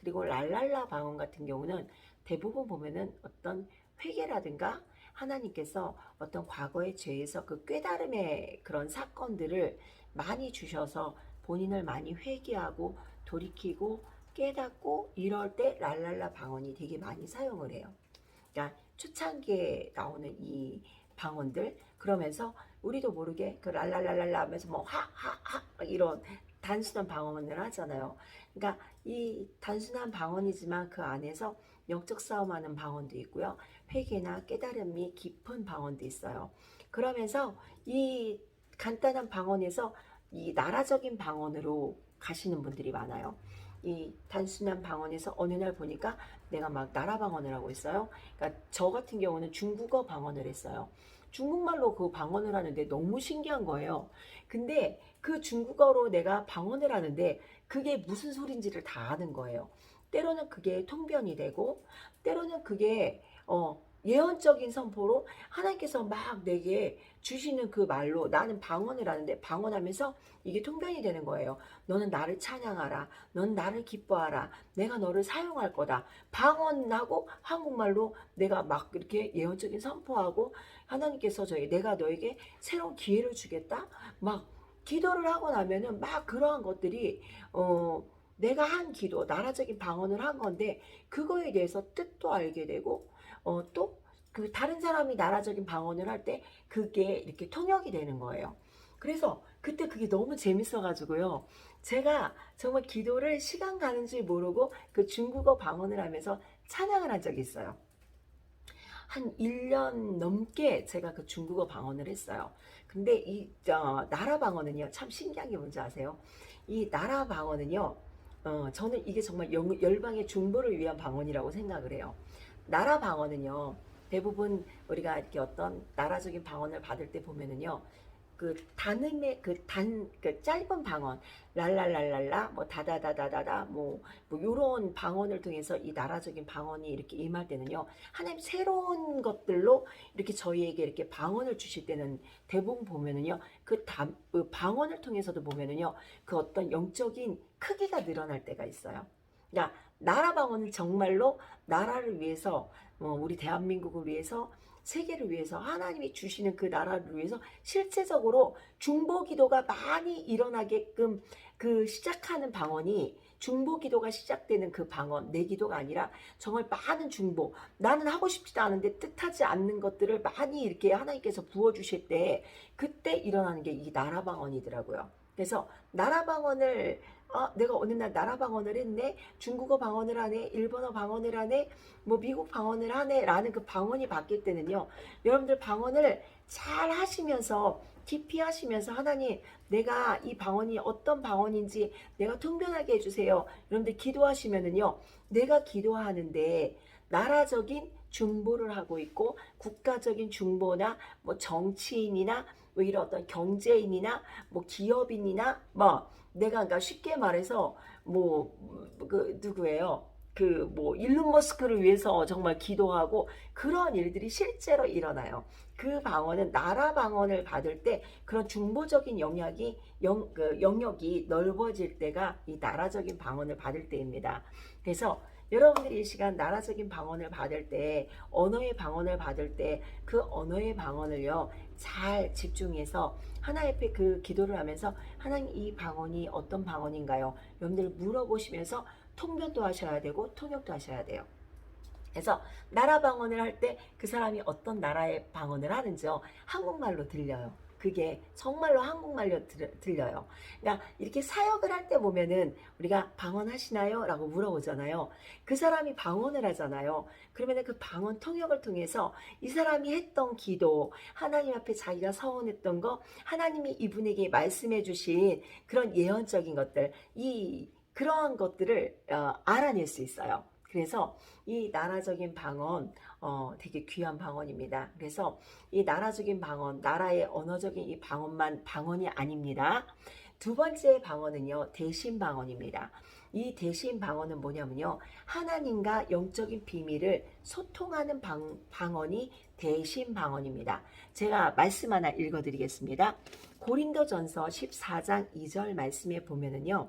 그리고 랄랄라 방언 같은 경우는 대부분 보면은 어떤 회개라든가 하나님께서 어떤 과거의 죄에서 그 깨달음의 그런 사건들을 많이 주셔서 본인을 많이 회개하고 돌이키고 깨닫고 이럴 때 랄랄라 방언이 되게 많이 사용을 해요. 그러니까 초창기에 나오는 이 방언들 그러면서 우리도 모르게 그 랄랄랄랄라 하면서 뭐 하하하 이런 단순한 방언을 하잖아요. 그러니까 이 단순한 방언이지만 그 안에서 영적 싸움하는 방언도 있고요. 회개나 깨달음이 깊은 방언도 있어요. 그러면서 이 간단한 방언에서 이 나라적인 방언으로 가시는 분들이 많아요. 이 단순한 방언에서 어느 날 보니까 내가 막 나라 방언을 하고 있어요. 그러니까 저 같은 경우는 중국어 방언을 했어요. 중국말로 그 방언을 하는데 너무 신기한 거예요. 근데 그 중국어로 내가 방언을 하는데 그게 무슨 소린지를 다 아는 거예요. 때로는 그게 통변이 되고 때로는 그게 예언적인 선포로 하나님께서 막 내게 주시는 그 말로 나는 방언을 하는데 방언하면서 이게 통변이 되는 거예요. 너는 나를 찬양하라. 넌 나를 기뻐하라. 내가 너를 사용할 거다. 방언하고 한국말로 내가 막 이렇게 예언적인 선포하고 하나님께서 내가 너에게 새로운 기회를 주겠다. 막 기도를 하고 나면은 막 그러한 것들이 내가 한 기도, 나라적인 방언을 한 건데 그거에 대해서 뜻도 알게 되고 또 그 다른 사람이 나라적인 방언을 할 때 그게 이렇게 통역이 되는 거예요. 그래서 그때 그게 너무 재밌어 가지고요. 제가 정말 기도를 시간 가는 줄 모르고 그 중국어 방언을 하면서 찬양을 한 적이 있어요. 한 1년 넘게 제가 그 중국어 방언을 했어요. 근데 이 나라 방언은요, 참 신기한 게 뭔지 아세요? 이 나라 방언은요, 저는 이게 정말 열방의 중보를 위한 방언이라고 생각을 해요. 나라 방언은요, 대부분 우리가 이렇게 어떤 나라적인 방언을 받을 때 보면은요, 그 단음의 그 짧은 방언, 랄랄랄랄라, 뭐 다다다다다다, 뭐 요런 방언을 통해서 이 나라적인 방언이 이렇게 임할 때는요, 하나님 새로운 것들로 이렇게 저희에게 이렇게 방언을 주실 때는 대부분 보면은요, 그 방언을 통해서도 보면은요, 그 어떤 영적인 크기가 늘어날 때가 있어요. 그러니까 나라 방언은 정말로 나라를 위해서, 우리 대한민국을 위해서 세계를 위해서 하나님이 주시는 그 나라를 위해서 실제적으로 중보 기도가 많이 일어나게끔 그 시작하는 방언이 중보 기도가 시작되는 그 방언 내 기도가 아니라 정말 많은 중보 나는 하고 싶지도 않은데 뜻하지 않는 것들을 많이 이렇게 하나님께서 부어주실 때 그때 일어나는 게 이 나라 방언이더라고요. 그래서 나라 방언을 내가 어느 날 나라 방언을 했네, 중국어 방언을 하네, 일본어 방언을 하네, 뭐 미국 방언을 하네 라는 그 방언이 바뀔 때는요, 여러분들 방언을 잘 하시면서 깊이 하시면서 하나님 내가 이 방언이 어떤 방언인지 내가 통변하게 해주세요. 여러분들 기도하시면은요, 내가 기도하는데 나라적인 중보를 하고 있고 국가적인 중보나 뭐 정치인이나 뭐 이런 어떤 경제인이나 뭐 기업인이나 뭐 내가 그러니까 쉽게 말해서 뭐 그 누구예요? 그 뭐 일론 머스크를 위해서 정말 기도하고 그런 일들이 실제로 일어나요. 그 방언은 나라 방언을 받을 때 그런 중보적인 영역이 넓어질 때가 이 나라적인 방언을 받을 때입니다. 그래서 여러분들이 이 시간 나라적인 방언을 받을 때 언어의 방언을 받을 때 그 언어의 방언을요 잘 집중해서 하나님 앞에 그 기도를 하면서 하나님 이 방언이 어떤 방언인가요? 여러분들 물어보시면서 통변도 하셔야 되고 통역도 하셔야 돼요. 그래서 나라 방언을 할 때 그 사람이 어떤 나라의 방언을 하는지요 한국말로 들려요. 그게 정말로 한국말로 들려요. 그러니까 이렇게 사역을 할 때 보면은 우리가 방언하시나요? 라고 물어보잖아요. 그 사람이 방언을 하잖아요. 그러면은 그 방언 통역을 통해서 이 사람이 했던 기도, 하나님 앞에 자기가 서원했던 거, 하나님이 이분에게 말씀해 주신 그런 예언적인 것들, 그러한 것들을 알아낼 수 있어요. 그래서 이 나라적인 방언 되게 귀한 방언입니다. 그래서 이 나라적인 방언, 나라의 언어적인 이 방언만 방언이 아닙니다. 두 번째 방언은요, 대신 방언입니다. 이 대신 방언은 뭐냐면요, 하나님과 영적인 비밀을 소통하는 방언이 대신 방언입니다. 제가 말씀 하나 읽어드리겠습니다. 고린도전서 14장 2절 말씀에 보면은요,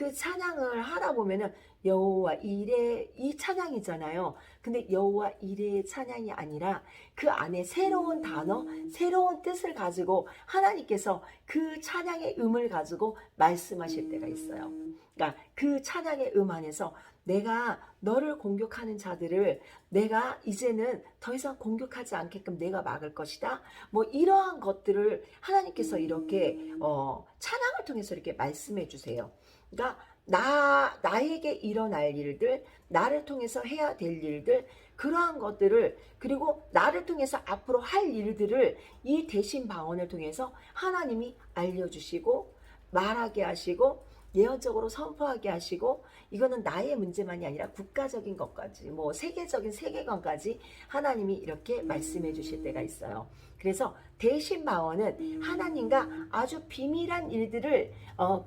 그 찬양을 하다 보면은 여호와 이레 이 찬양이잖아요. 근데 여호와 이레의 찬양이 아니라 그 안에 새로운 단어, 새로운 뜻을 가지고 하나님께서 그 찬양의 음을 가지고 말씀하실 때가 있어요. 그러니까 그 찬양의 음 안에서 내가 너를 공격하는 자들을 내가 이제는 더 이상 공격하지 않게끔 내가 막을 것이다. 뭐 이러한 것들을 하나님께서 이렇게 찬양을 통해서 이렇게 말씀해 주세요. 그러니까 나에게 일어날 일들, 나를 통해서 해야 될 일들, 그러한 것들을, 그리고 나를 통해서 앞으로 할 일들을 이 대신 방언을 통해서 하나님이 알려주시고 말하게 하시고 예언적으로 선포하게 하시고, 이거는 나의 문제만이 아니라 국가적인 것까지, 뭐 세계적인 세계관까지 하나님이 이렇게 말씀해 주실 때가 있어요. 그래서 대신 방언은 하나님과 아주 비밀한 일들을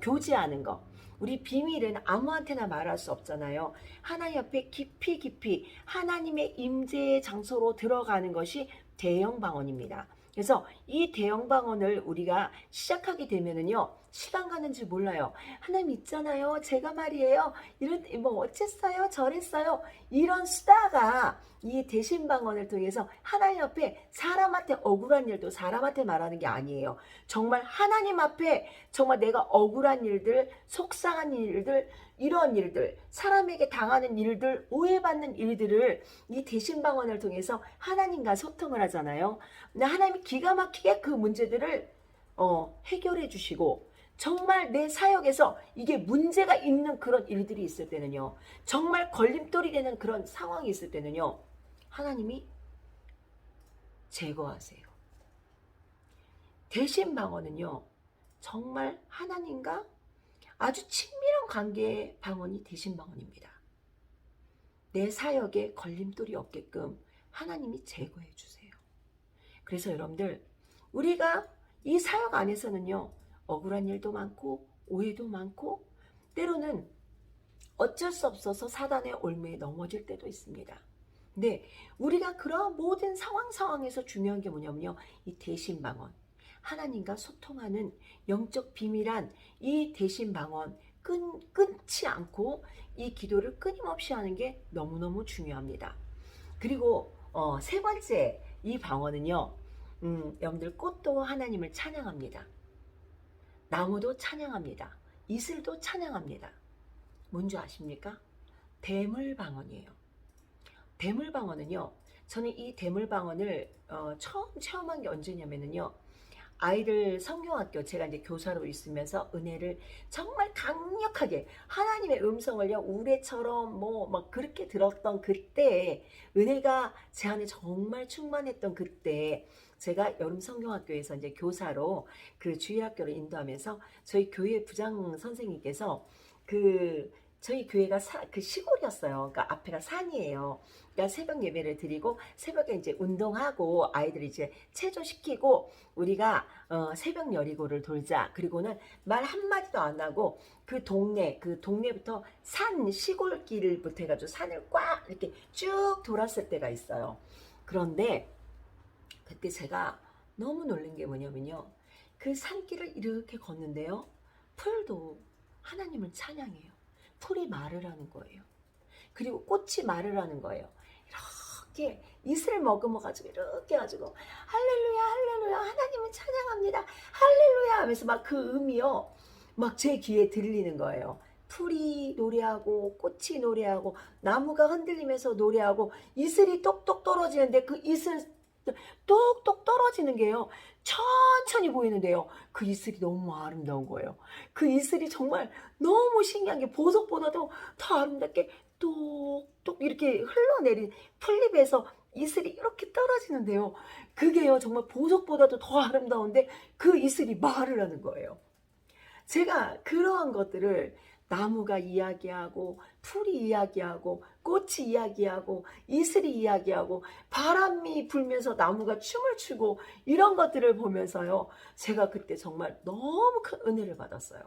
교제하는 것. 우리 비밀은 아무한테나 말할 수 없잖아요. 하나님 앞에 깊이 하나님의 임재의 장소로 들어가는 것이 대형 방언입니다. 그래서 이 대형 방언을 우리가 시작하게 되면은요, 시간 가는 줄 몰라요. 하나님 있잖아요. 제가 말이에요. 이런 뭐 어쨌어요? 저랬어요. 이런 수다가 이 대신 방언을 통해서 하나님 앞에 사람한테 억울한 일도 사람한테 말하는 게 아니에요. 정말 하나님 앞에 정말 내가 억울한 일들, 속상한 일들, 이런 일들, 사람에게 당하는 일들, 오해받는 일들을 이 대신 방언을 통해서 하나님과 소통을 하잖아요. 근데 하나님이 기가 막히게 그 문제들을 해결해 주시고, 정말 내 사역에서 이게 문제가 있는 그런 일들이 있을 때는요, 정말 걸림돌이 되는 그런 상황이 있을 때는요, 하나님이 제거하세요. 대신 방언은요, 정말 하나님과 아주 친밀한 관계의 방언이 대신 방언입니다. 내 사역에 걸림돌이 없게끔 하나님이 제거해 주세요. 그래서 여러분들, 우리가 이 사역 안에서는요, 억울한 일도 많고 오해도 많고 때로는 어쩔 수 없어서 사단의 올무에 넘어질 때도 있습니다. 근데 우리가 그런 모든 상황에서 중요한 게 뭐냐면요, 이 대신 방언, 하나님과 소통하는 영적 비밀한 이 대신 방언, 끊지 않고 이 기도를 끊임없이 하는 게 너무너무 중요합니다. 그리고 세 번째 이 방언은요, 여러분들, 꽃도 하나님을 찬양합니다. 나무도 찬양합니다. 이슬도 찬양합니다. 뭔지 아십니까? 대물방언이에요. 대물방언은요, 저는 이 대물방언을 처음 체험한 게 언제냐면요, 아이들 성경학교, 제가 이제 교사로 있으면서 은혜를 정말 강력하게 하나님의 음성을요, 우레처럼 뭐 막 그렇게 들었던 그때, 은혜가 제 안에 정말 충만했던 그때, 제가 여름 성경학교에서 이제 교사로 그 주일학교를 인도하면서 저희 교회 부장 선생님께서 저희 교회가 그 시골이었어요. 그러니까 앞에가 산이에요. 그러니까 새벽 예배를 드리고 새벽에 이제 운동하고 아이들이 이제 체조시키고 우리가 새벽 여리고를 돌자. 그리고는 말 한마디도 안 하고 그 동네부터 산 시골길부터 해가지고 산을 꽉 이렇게 쭉 돌았을 때가 있어요. 그런데 그때 제가 너무 놀란 게 뭐냐면요, 그 산길을 이렇게 걷는데요, 풀도 하나님을 찬양해요. 풀이 말을 하는 거예요. 그리고 꽃이 말을 하는 거예요. 이렇게 이슬을 머금어가지고 이렇게 가지고 할렐루야 할렐루야 하나님을 찬양합니다 할렐루야 하면서 막 그 음이요, 막 제 귀에 들리는 거예요. 풀이 노래하고 꽃이 노래하고 나무가 흔들리면서 노래하고 이슬이 똑똑 떨어지는데 그 이슬 똑똑 떨어지는 게요, 천천히 보이는데요, 그 이슬이 너무 아름다운 거예요. 그 이슬이 정말 너무 신기한 게 보석보다도 더 아름답게 똑똑 이렇게 흘러내린 풀잎에서 이슬이 이렇게 떨어지는데요, 그게요 정말 보석보다도 더 아름다운데 그 이슬이 말을 하는 거예요. 제가 그러한 것들을 나무가 이야기하고 풀이 이야기하고 꽃이 이야기하고 이슬이 이야기하고 바람이 불면서 나무가 춤을 추고 이런 것들을 보면서요, 제가 그때 정말 너무 큰 은혜를 받았어요.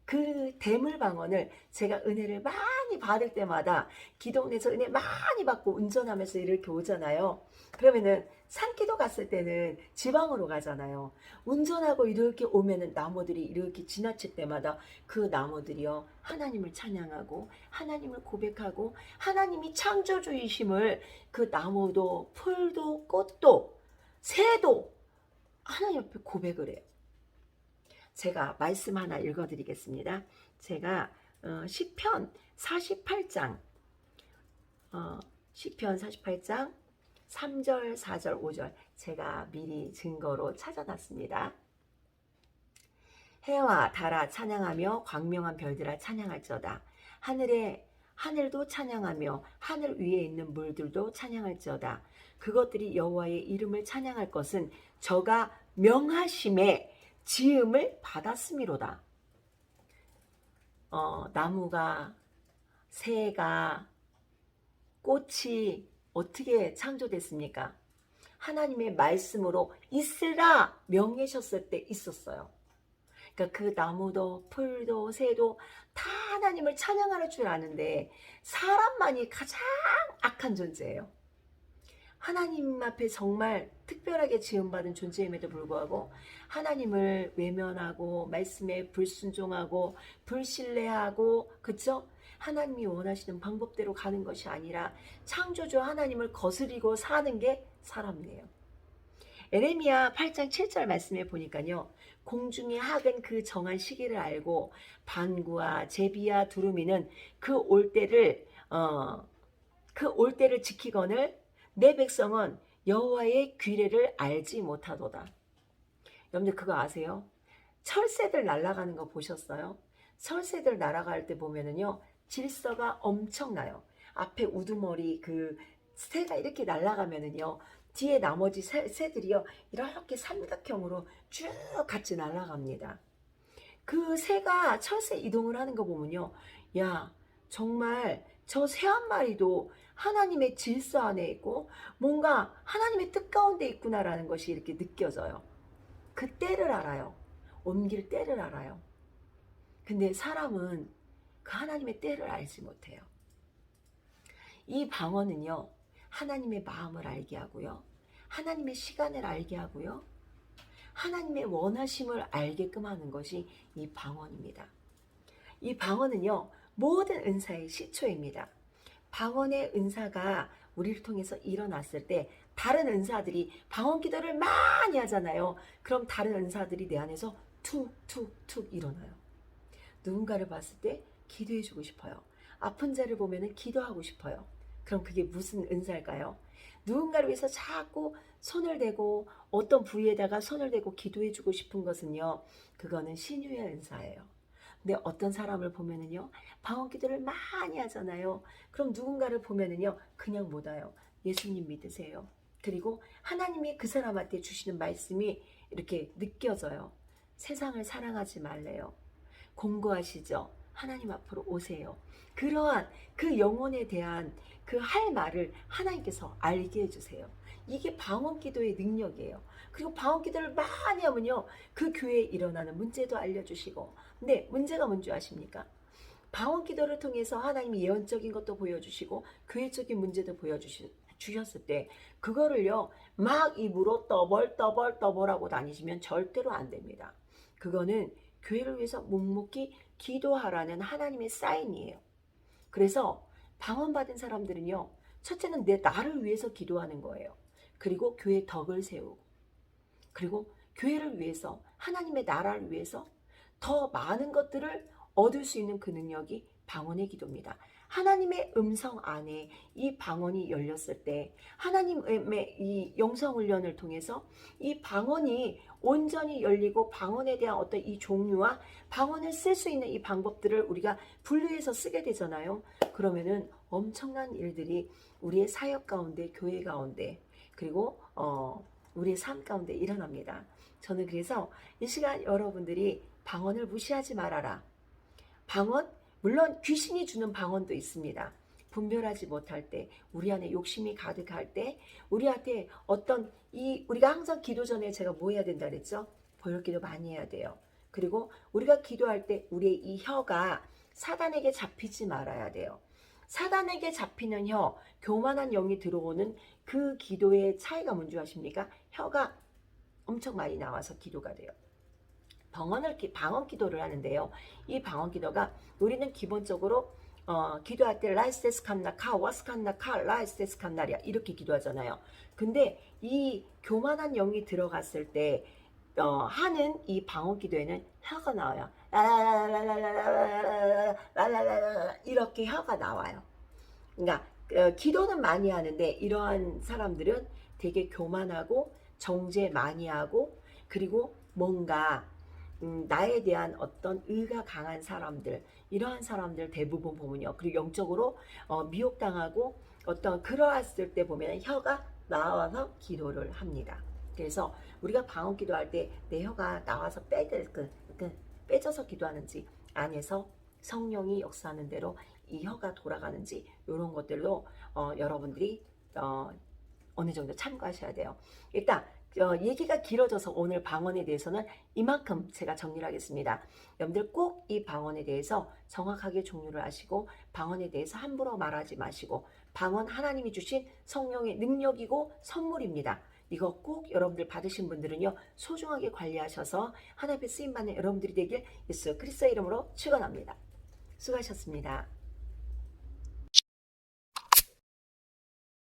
그 대물방언을 제가 은혜를 많이 받을 때마다 기도원에서 은혜 많이 받고 운전하면서 이렇게 오잖아요. 그러면은 산기도 갔을 때는 지방으로 가잖아요. 운전하고 이렇게 오면은 나무들이 이렇게 지나칠 때마다 그 나무들이요 하나님을 찬양하고 하나님을 고백하고 하나님이 창조주이심을 그 나무도 풀도 꽃도 새도 하나님 앞에 고백을 해요. 제가 말씀 하나 읽어드리겠습니다. 제가 시편 48장 시편 48장 3절 4절 5절 제가 미리 증거로 찾아놨습니다. 해와 달아 찬양하며 광명한 별들아 찬양할지어다. 하늘도 찬양하며 하늘 위에 있는 물들도 찬양할지어다. 그것들이 여호와의 이름을 찬양할 것은 저가 명하심에 지음을 받았음이로다. 나무가 새가 꽃이 어떻게 창조됐습니까? 하나님의 말씀으로 있으라 명하셨을 때 있었어요. 그러니까 그 나무도 풀도 새도 다 하나님을 찬양할 줄 아는데 사람만이 가장 악한 존재예요. 하나님 앞에 정말 특별하게 지음받은 존재임에도 불구하고 하나님을 외면하고 말씀에 불순종하고 불신뢰하고 그쵸? 하나님이 원하시는 방법대로 가는 것이 아니라 창조주 하나님을 거스리고 사는 게 사람이에요. 에레미야 8장 7절 말씀에 보니까요. 공중의 학은 그 정한 시기를 알고 반구와 제비와 두루미는 그 올 때를 지키거늘 내 백성은 여호와의 규례를 알지 못하도다. 여러분들 그거 아세요? 철새들 날아가는 거 보셨어요? 철새들 날아갈 때 보면은요 질서가 엄청나요. 앞에 우두머리 그 새가 이렇게 날아가면은요 뒤에 나머지 새들이요 이렇게 삼각형으로 쭉 같이 날아갑니다. 그 새가 철새 이동을 하는 거 보면요 야 정말 저 새 한 마리도 하나님의 질서 안에 있고 뭔가 하나님의 뜻 가운데 있구나라는 것이 이렇게 느껴져요. 그 때를 알아요. 옮길 때를 알아요. 근데 사람은 그 하나님의 때를 알지 못해요. 이 방언은요 하나님의 마음을 알게 하고요 하나님의 시간을 알게 하고요 하나님의 원하심을 알게끔 하는 것이 이 방언입니다. 이 방언은요 모든 은사의 시초입니다. 방언의 은사가 우리를 통해서 일어났을 때 다른 은사들이 방언 기도를 많이 하잖아요. 그럼 다른 은사들이 내 안에서 툭툭툭 일어나요. 누군가를 봤을 때 기도해주고 싶어요. 아픈 자를 보면 기도하고 싶어요. 그럼 그게 무슨 은사일까요? 누군가를 위해서 자꾸 손을 대고 어떤 부위에다가 손을 대고 기도해주고 싶은 것은요. 그거는 신유의 은사예요. 근데 어떤 사람을 보면은요 방언 기도를 많이 하잖아요. 그럼 누군가를 보면은요 그냥 못 와요. 예수님 믿으세요. 그리고 하나님이 그 사람한테 주시는 말씀이 이렇게 느껴져요. 세상을 사랑하지 말래요. 공고하시죠? 하나님 앞으로 오세요. 그러한 그 영혼에 대한 그 할 말을 하나님께서 알게 해주세요. 이게 방언 기도의 능력이에요. 그리고 방언 기도를 많이 하면요 그 교회에 일어나는 문제도 알려주시고 근데 문제가 뭔지 아십니까? 방언 기도를 통해서 하나님이 예언적인 것도 보여주시고 교회적인 문제도 보여주셨을 때 그거를요 막 입으로 떠벌하고 다니시면 절대로 안 됩니다. 그거는 교회를 위해서 묵묵히 기도하라는 하나님의 사인이에요. 그래서 방언 받은 사람들은요 첫째는 나를 위해서 기도하는 거예요. 그리고 교회 덕을 세우고 그리고 교회를 위해서 하나님의 나라를 위해서 더 많은 것들을 얻을 수 있는 그 능력이 방언의 기도입니다. 하나님의 음성 안에 이 방언이 열렸을 때 하나님의 이 영성훈련을 통해서 이 방언이 온전히 열리고 방언에 대한 어떤 이 종류와 방언을 쓸 수 있는 이 방법들을 우리가 분류해서 쓰게 되잖아요. 그러면은 엄청난 일들이 우리의 사역 가운데 교회 가운데 그리고 우리의 삶 가운데 일어납니다. 저는 그래서 이 시간 여러분들이 방언을 무시하지 말아라. 방언 물론 귀신이 주는 방언도 있습니다. 분별하지 못할 때 우리 안에 욕심이 가득할 때 우리한테 어떤 우리가 항상 기도 전에 제가 뭐 해야 된다 그랬죠? 보혈기도 많이 해야 돼요. 그리고 우리가 기도할 때 우리의 이 혀가 사단에게 잡히지 말아야 돼요. 사단에게 잡히는 혀, 교만한 영이 들어오는 그 기도의 차이가 뭔지 아십니까? 혀가 엄청 많이 나와서 기도가 돼요. 방언 기도를 하는데요. 이 방언 기도가 우리는 기본적으로 기도할 때 라이스테스 칸나카 와스 칸나카 라이스테스 칸나리아 이렇게 기도하잖아요. 근데 이 교만한 영이 들어갔을 때 하는 이 방언 기도에는 혀가 나와요. 이렇게 혀가 나와요. 그러니까 기도는 많이 하는데 이러한 사람들은 되게 교만하고 정죄 많이 하고 그리고 뭔가 나에 대한 어떤 의가 강한 사람들 이러한 사람들 대부분 보면요. 그리고 영적으로 미혹당하고 어떤 그러했을 때 보면 혀가 나와서 기도를 합니다. 그래서 우리가 방언 기도할 때 내 혀가 나와서 빼져서 기도하는지 안에서 성령이 역사하는 대로 이 혀가 돌아가는지 이런 것들로 여러분들이 어느 정도 참고하셔야 돼요. 일단 얘기가 길어져서 오늘 방언에 대해서는 이만큼 제가 정리를 하겠습니다. 여러분들 꼭 이 방언에 대해서 정확하게 종류를 아시고 방언에 대해서 함부로 말하지 마시고 방언 하나님이 주신 성령의 능력이고 선물입니다. 이거 꼭 여러분들 받으신 분들은요 소중하게 관리하셔서 하나님의 쓰임받는 여러분들이 되길 예수 그리스도의 이름으로 축원합니다. 수고하셨습니다.